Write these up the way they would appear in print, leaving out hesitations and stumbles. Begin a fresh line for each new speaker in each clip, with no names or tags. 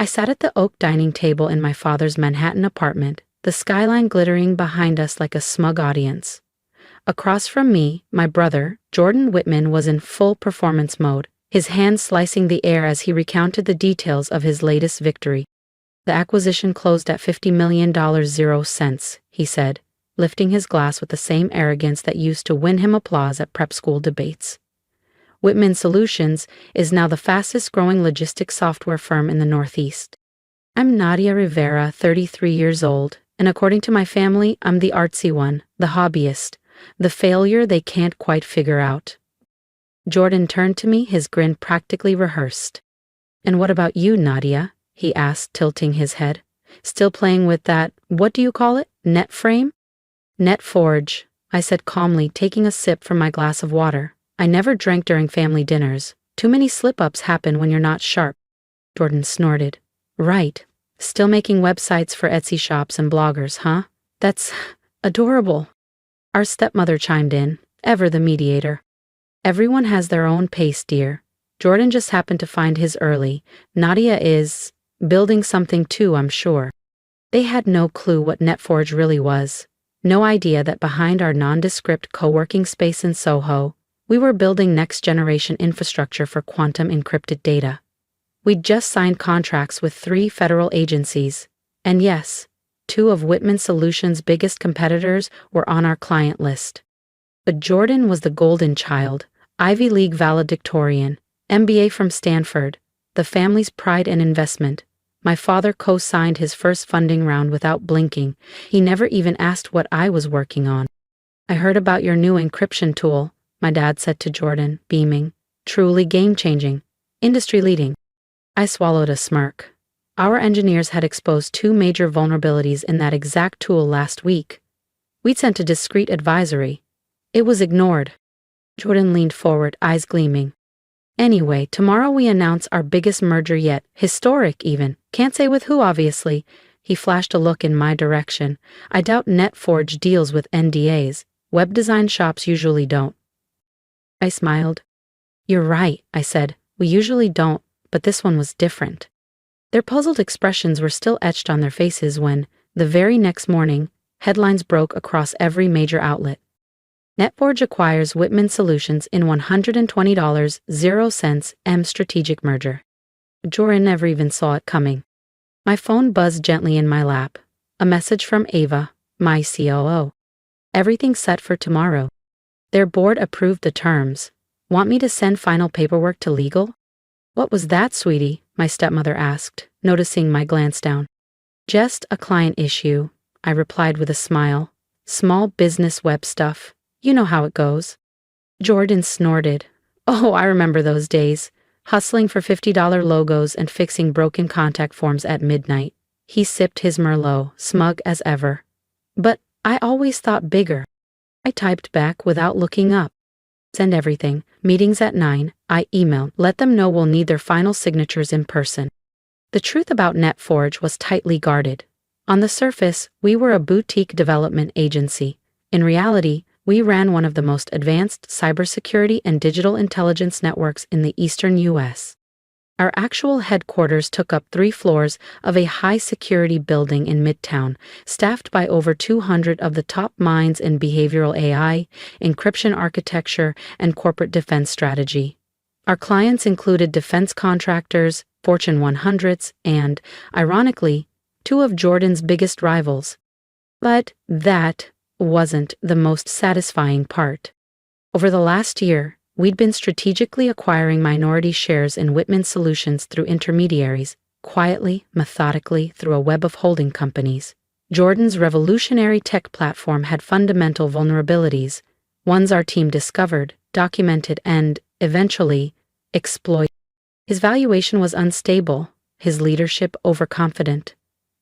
I sat at the oak dining table in my father's Manhattan apartment, the skyline glittering behind us like a smug audience. Across from me, my brother, Jordan Whitman, was in full performance mode, his hands slicing the air as he recounted the details of his latest victory. The acquisition closed at $50 million, 0 cents, he said, lifting his glass with the same arrogance that used to win him applause at prep school debates. Whitman Solutions is now the fastest-growing logistics software firm in the Northeast. I'm Nadia Rivera, 33 years old, and according to my family, I'm the artsy one, the hobbyist, the failure they can't quite figure out. Jordan turned to me, his grin practically rehearsed. "And what about you, Nadia?" he asked, tilting his head. "Still playing with that, what do you call it, NetFrame?" "NetForge," I said calmly, taking a sip from my glass of water. "I never drank during family dinners. Too many slip-ups happen when you're not sharp." Jordan snorted. "Right. Still making websites for Etsy shops and bloggers, huh? That's adorable." Our stepmother chimed in, ever the mediator. "Everyone has their own pace, dear. Jordan just happened to find his early. Nadia is building something too, I'm sure." They had no clue what NetForge really was. No idea that behind our nondescript co-working space in Soho, we were building next-generation infrastructure for quantum encrypted data. We'd just signed contracts with 3 federal agencies, and yes, 2 of Whitman Solutions' biggest competitors were on our client list. But Jordan was the golden child, Ivy League valedictorian, MBA from Stanford, the family's pride and investment. My father co-signed his first funding round without blinking. He never even asked what I was working on. "I heard about your new encryption tool," my dad said to Jordan, beaming. "Truly game-changing. Industry-leading." I swallowed a smirk. Our engineers had exposed 2 major vulnerabilities in that exact tool last week. We'd sent a discreet advisory. It was ignored. Jordan leaned forward, eyes gleaming. "Anyway, tomorrow we announce our biggest merger yet, historic even. Can't say with who, obviously." He flashed a look in my direction. "I doubt NetForge deals with NDAs. Web design shops usually don't." I smiled. "You're right," I said. "We usually don't, but this one was different." Their puzzled expressions were still etched on their faces when, the very next morning, headlines broke across every major outlet. NetForge acquires Whitman Solutions in $120, 0 cents M strategic merger. Jordan never even saw it coming. My phone buzzed gently in my lap. A message from Ava, my COO. "Everything's set for tomorrow. Their board approved the terms. Want me to send final paperwork to legal?" "What was that, sweetie?" my stepmother asked, noticing my glance down. "Just a client issue," I replied with a smile. "Small business web stuff. You know how it goes." Jordan snorted. "Oh, I remember those days. Hustling for $50 logos and fixing broken contact forms at midnight." He sipped his Merlot, smug as ever. "But I always thought bigger." I typed back without looking up. "Send everything. Meetings at 9. I emailed. Let them know we'll need their final signatures in person." The truth about NetForge was tightly guarded. On the surface, we were a boutique development agency. In reality, we ran one of the most advanced cybersecurity and digital intelligence networks in the eastern U.S. Our actual headquarters took up 3 floors of a high-security building in Midtown, staffed by over 200 of the top minds in behavioral AI, encryption architecture, and corporate defense strategy. Our clients included defense contractors, Fortune 100s, and, ironically, 2 of Jordan's biggest rivals. But that wasn't the most satisfying part. Over the last year, we'd been strategically acquiring minority shares in Whitman Solutions through intermediaries, quietly, methodically, through a web of holding companies. Jordan's revolutionary tech platform had fundamental vulnerabilities, ones our team discovered, documented, and, eventually, exploited. His valuation was unstable, his leadership overconfident.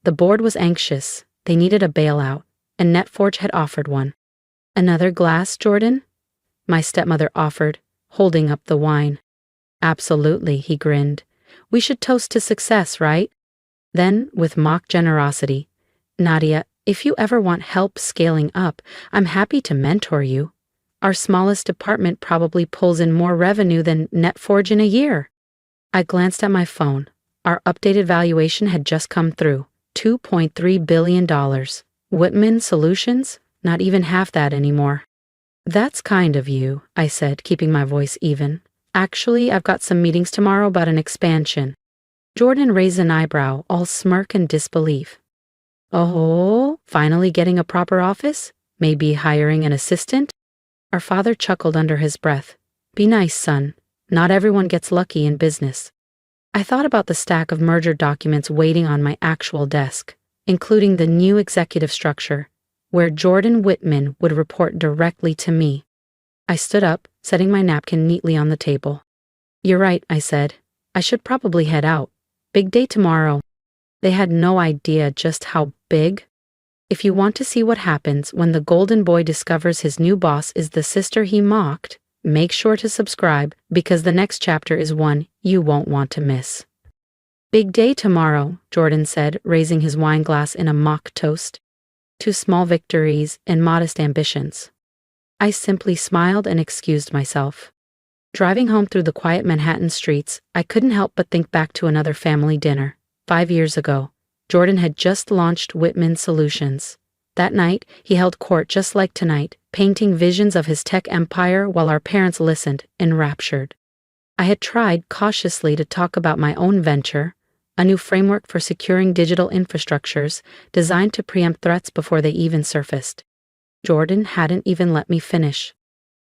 The board was anxious, they needed a bailout, and NetForge had offered one. "Another glass, Jordan?" my stepmother offered, holding up the wine. "Absolutely," he grinned. "We should toast to success, right?" Then, with mock generosity, "Nadia, if you ever want help scaling up, I'm happy to mentor you. Our smallest department probably pulls in more revenue than NetForge in a year." I glanced at my phone. Our updated valuation had just come through. $2.3 billion. Whitman Solutions? Not even half that anymore. That's kind of you, I said, keeping my voice even. Actually, I've got some meetings tomorrow about an expansion. Jordan raised an eyebrow, all smirk and disbelief. Oh, finally getting a proper office? Maybe hiring an assistant? Our father chuckled under his breath. Be nice, son. Not everyone gets lucky in business. I thought about the stack of merger documents waiting on my actual desk, including the new executive structure, where Jordan Whitman would report directly to me. I stood up, setting my napkin neatly on the table. You're right, I said. I should probably head out. Big day tomorrow. They had no idea just how big. If you want to see what happens when the golden boy discovers his new boss is the sister he mocked, make sure to subscribe because the next chapter is one you won't want to miss. Big day tomorrow, Jordan said, raising his wine glass in a mock toast. 2 small victories and modest ambitions. I simply smiled and excused myself. Driving home through the quiet Manhattan streets, I couldn't help but think back to another family dinner. 5 years ago, Jordan had just launched Whitman Solutions. That night, he held court just like tonight, painting visions of his tech empire while our parents listened, enraptured. I had tried cautiously to talk about my own venture, a new framework for securing digital infrastructures designed to preempt threats before they even surfaced. Jordan hadn't even let me finish.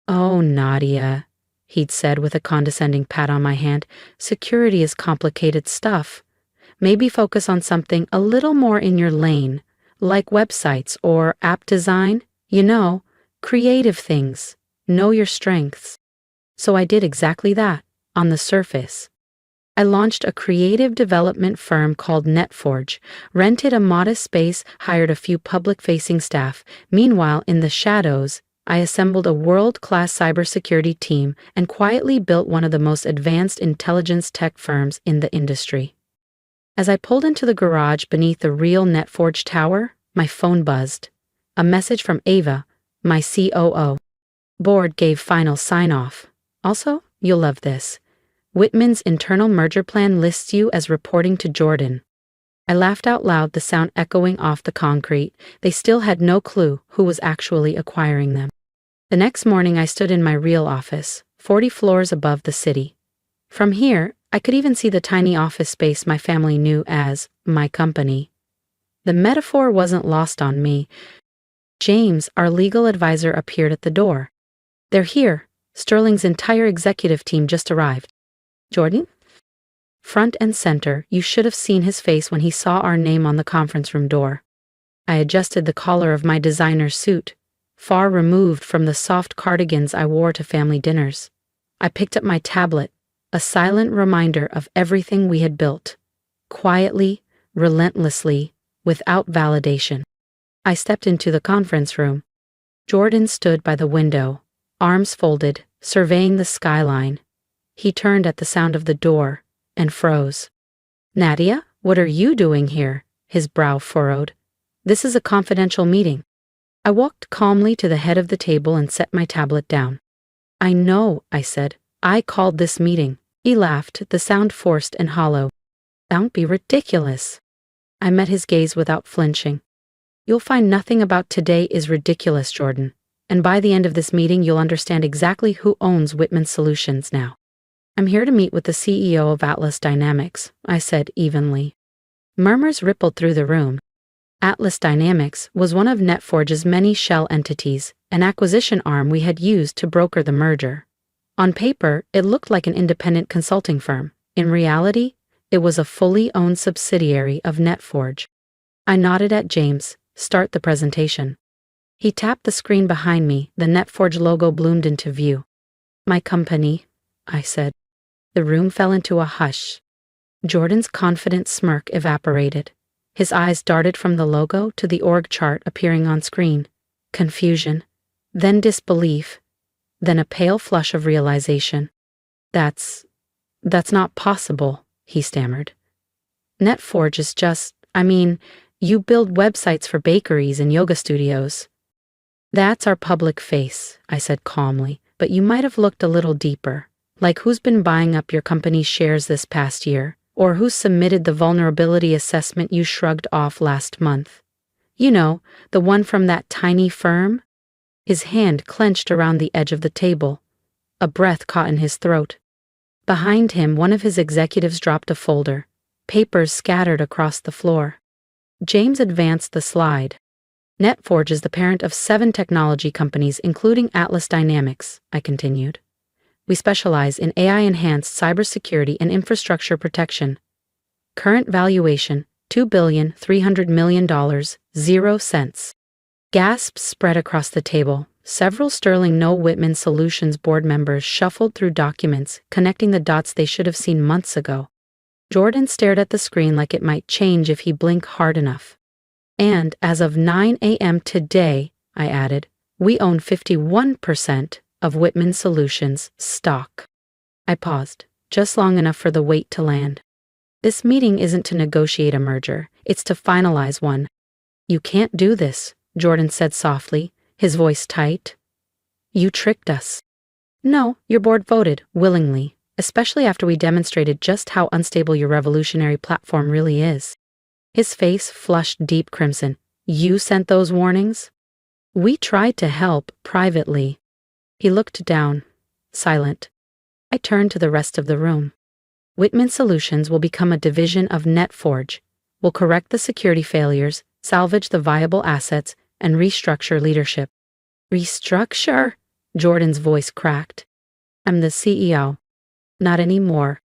Oh, Nadia, he'd said with a condescending pat on my hand, security is complicated stuff. Maybe focus on something a little more in your lane, like websites or app design, creative things. Know your strengths. So I did exactly that, on the surface. I launched a creative development firm called NetFrame, rented a modest space, hired a few public-facing staff. Meanwhile, in the shadows, I assembled a world-class cybersecurity team and quietly built one of the most advanced intelligence tech firms in the industry. As I pulled into the garage beneath the real NetFrame tower, my phone buzzed. A message from Ava, my COO. Board gave final sign-off. Also, you'll love this. Whitman's internal merger plan lists you as reporting to Jordan. I laughed out loud, the sound echoing off the concrete. They still had no clue who was actually acquiring them. The next morning I stood in my real office, 40 floors above the city. From here, I could even see the tiny office space my family knew as my company. The metaphor wasn't lost on me. James, our legal advisor, appeared at the door. They're here. Sterling's entire executive team just arrived. Jordan? Front and center, you should have seen his face when he saw our name on the conference room door. I adjusted the collar of my designer suit, far removed from the soft cardigans I wore to family dinners. I picked up my tablet, a silent reminder of everything we had built. Quietly, relentlessly, without validation. I stepped into the conference room. Jordan stood by the window, arms folded, surveying the skyline. He turned at the sound of the door and froze. Nadia, what are you doing here? His brow furrowed. This is a confidential meeting. I walked calmly to the head of the table and set my tablet down. I know, I said. I called this meeting. He laughed, the sound forced and hollow. Don't be ridiculous. I met his gaze without flinching. You'll find nothing about today is ridiculous, Jordan. And by the end of this meeting, you'll understand exactly who owns Whitman Solutions now. I'm here to meet with the CEO of Atlas Dynamics, I said evenly. Murmurs rippled through the room. Atlas Dynamics was one of NetFrame's many shell entities, an acquisition arm we had used to broker the merger. On paper, it looked like an independent consulting firm. In reality, it was a fully owned subsidiary of NetFrame. I nodded at James. Start the presentation. He tapped the screen behind me. The NetFrame logo bloomed into view. My company, I said. The room fell into a hush. Jordan's confident smirk evaporated. His eyes darted from the logo to the org chart appearing on screen. Confusion, then disbelief, then a pale flush of realization. That's not possible, he stammered. NetFrame is just, you build websites for bakeries and yoga studios. That's our public face, I said calmly, but you might have looked a little deeper. Like who's been buying up your company's shares this past year? Or who submitted the vulnerability assessment you shrugged off last month? You know, the one from that tiny firm? His hand clenched around the edge of the table. A breath caught in his throat. Behind him, one of his executives dropped a folder. Papers scattered across the floor. James advanced the slide. NetForge is the parent of 7 technology companies, including Atlas Dynamics, I continued. We specialize in AI-enhanced cybersecurity and infrastructure protection. Current valuation, $2,300,000,000, 0 cents. Gasps spread across the table. Several sterling no Whitman Solutions board members shuffled through documents, connecting the dots they should have seen months ago. Jordan stared at the screen like it might change if he blinked hard enough. And as of 9 a.m. today, I added, we own 51% of Whitman Solutions stock. I paused, just long enough for the weight to land. This meeting isn't to negotiate a merger, it's to finalize one. You can't do this, Jordan said softly, his voice tight. You tricked us. No, your board voted, willingly, especially after we demonstrated just how unstable your revolutionary platform really is. His face flushed deep crimson. You sent those warnings? We tried to help, privately. He looked down, silent. I turned to the rest of the room. Whitman Solutions will become a division of NetForge. We'll correct the security failures, salvage the viable assets, and restructure leadership. Restructure? Jordan's voice cracked. I'm the CEO. Not anymore.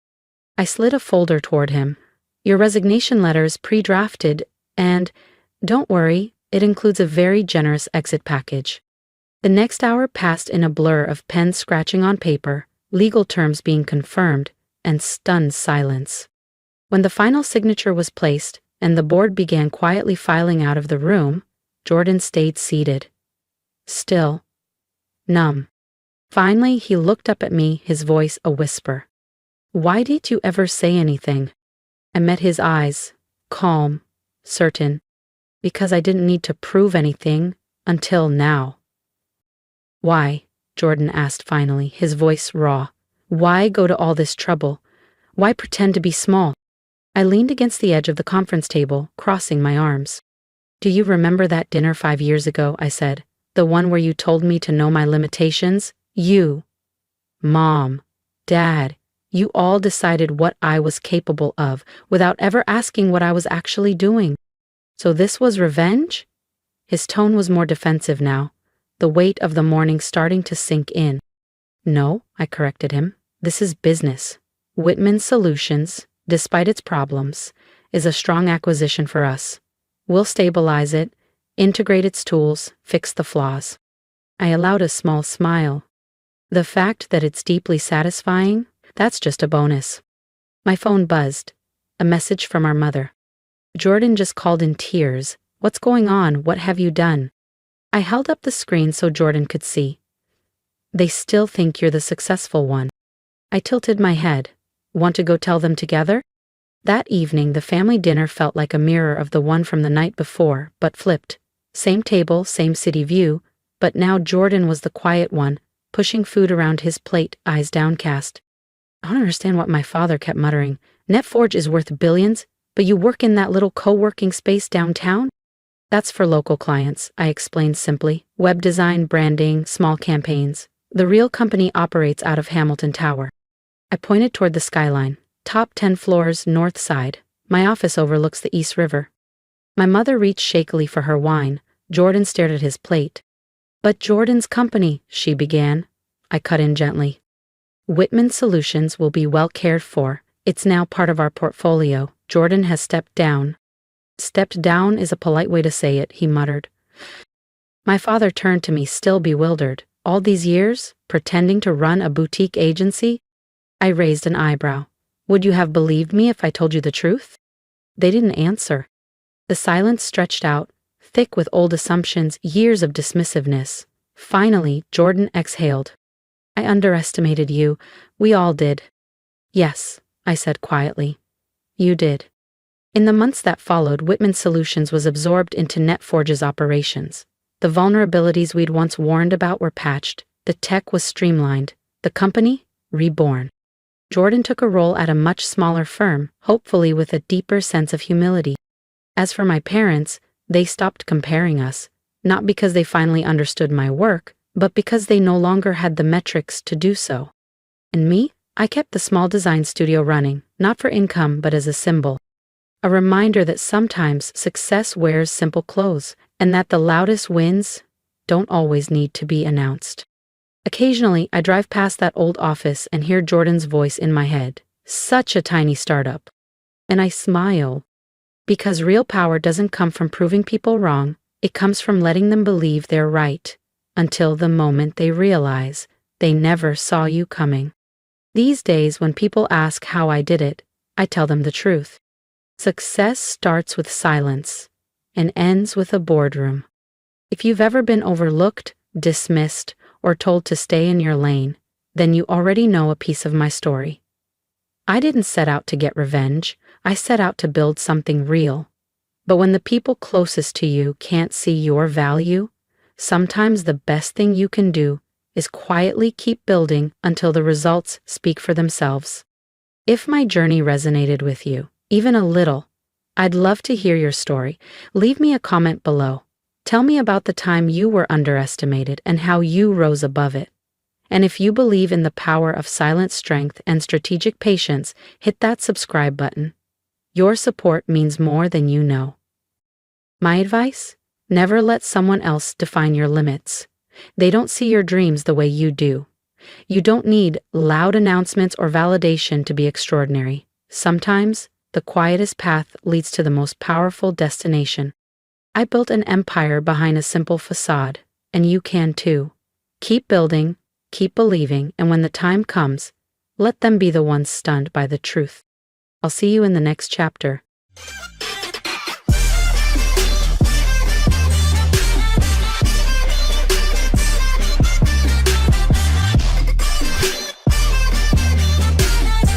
I slid a folder toward him. Your resignation letter is pre-drafted, and, don't worry, it includes a very generous exit package. The next hour passed in a blur of pens scratching on paper, legal terms being confirmed, and stunned silence. When the final signature was placed, and the board began quietly filing out of the room, Jordan stayed seated. Still. Numb. Finally, he looked up at me, his voice a whisper. Why did you ever say anything? I met his eyes, calm, certain, because I didn't need to prove anything until now. Why? Jordan asked finally, his voice raw. Why go to all this trouble? Why pretend to be small? I leaned against the edge of the conference table, crossing my arms. Do you remember that dinner 5 years ago, I said, the one where you told me to know my limitations? You, Mom, Dad, you all decided what I was capable of without ever asking what I was actually doing. So this was revenge? His tone was more defensive now, the weight of the morning starting to sink in. No, I corrected him. This is business. Whitman Solutions, despite its problems, is a strong acquisition for us. We'll stabilize it, integrate its tools, fix the flaws. I allowed a small smile. The fact that it's deeply satisfying, that's just a bonus. My phone buzzed. A message from our mother. Jordan just called in tears. What's going on? What have you done? I held up the screen so Jordan could see. They still think you're the successful one. I tilted my head. Want to go tell them together? That evening, the family dinner felt like a mirror of the one from the night before, but flipped. Same table, same city view, but now Jordan was the quiet one, pushing food around his plate, eyes downcast. I don't understand what my father kept muttering. NetForge is worth billions, but you work in that little co-working space downtown? That's for local clients, I explained simply. Web design, branding, small campaigns. The real company operates out of Hamilton Tower. I pointed toward the skyline. Top 10 floors, north side. My office overlooks the East River. My mother reached shakily for her wine. Jordan stared at his plate. But Jordan's company, she began. I cut in gently. Whitman Solutions will be well cared for. It's now part of our portfolio. Jordan has stepped down. Stepped down is a polite way to say it, he muttered. My father turned to me, still bewildered. All these years, pretending to run a boutique agency? I raised an eyebrow. Would you have believed me if I told you the truth? They didn't answer. The silence stretched out, thick with old assumptions, years of dismissiveness. Finally, Jordan exhaled. I underestimated you. We all did. Yes, I said quietly. You did. In the months that followed, Whitman Solutions was absorbed into NetForge's operations. The vulnerabilities we'd once warned about were patched. The tech was streamlined. The company, reborn. Jordan took a role at a much smaller firm, hopefully with a deeper sense of humility. As for my parents, they stopped comparing us, not because they finally understood my work, but because they no longer had the metrics to do so. And me? I kept the small design studio running, not for income but as a symbol. A reminder that sometimes success wears simple clothes, and that the loudest wins don't always need to be announced. Occasionally, I drive past that old office and hear Jordan's voice in my head. Such a tiny startup. And I smile. Because real power doesn't come from proving people wrong, it comes from letting them believe they're right, until the moment they realize they never saw you coming. These days, when people ask how I did it, I tell them the truth. Success starts with silence and ends with a boardroom. If you've ever been overlooked, dismissed, or told to stay in your lane, then you already know a piece of my story. I didn't set out to get revenge. I set out to build something real. But when the people closest to you can't see your value, sometimes the best thing you can do is quietly keep building until the results speak for themselves. If my journey resonated with you, even a little, I'd love to hear your story. Leave me a comment below. Tell me about the time you were underestimated and how you rose above it. And if you believe in the power of silent strength and strategic patience, hit that subscribe button. Your support means more than you know. My advice? Never let someone else define your limits. They don't see your dreams the way you do. You don't need loud announcements or validation to be extraordinary. Sometimes, the quietest path leads to the most powerful destination. I built an empire behind a simple facade, and you can too. Keep building, keep believing, and when the time comes, let them be the ones stunned by the truth. I'll see you in the next chapter.